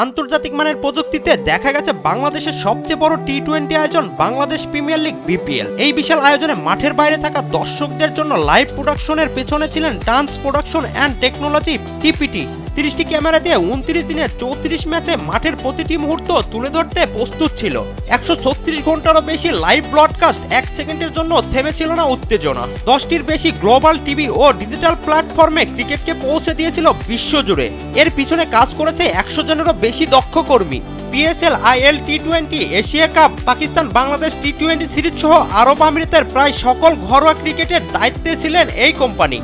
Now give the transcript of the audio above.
আন্তর্জাতিক মানের প্রযুক্তিতে দেখা গেছে বাংলাদেশের সবচেয়ে বড় টি-20 আয়োজন বাংলাদেশ প্রিমিয়ার লিগ বিপিএল। এই বিশাল আয়োজনে মাঠের বাইরে থাকা দর্শকদের জন্য লাইভ প্রোডাকশনের পেছনে ছিলেন dance production and technology TPT. 30টি ক্যামেরা দিয়ে 29 দিনে 34 ম্যাচে মাঠের প্রতিটি মুহূর্ত তুলে ধরতে প্রস্তুত ছিল। 136 ঘন্টারও বেশি লাইভ ব্রডকাস্ট, 1 সেকেন্ডের জন্য থেমেছিল না উত্তেজনা। 10টির বেশি গ্লোবাল টিভি ও ডিজিটাল প্ল্যাটফর্মে ক্রিকেটকে পৌঁছে দিয়েছিল বিশ্বজুড়ে। এর পিছনে কাজ করেছে 100 জনেরও বেশি দক্ষ কর্মী। PSL, IL, টি-20, Asia cup, Pakistan Bangladesh টি-20 series সহ আরব আমিরাতের প্রায় সকল ঘরোয়া ক্রিকেটের দায়িত্বে ছিলেন এই কোম্পানি।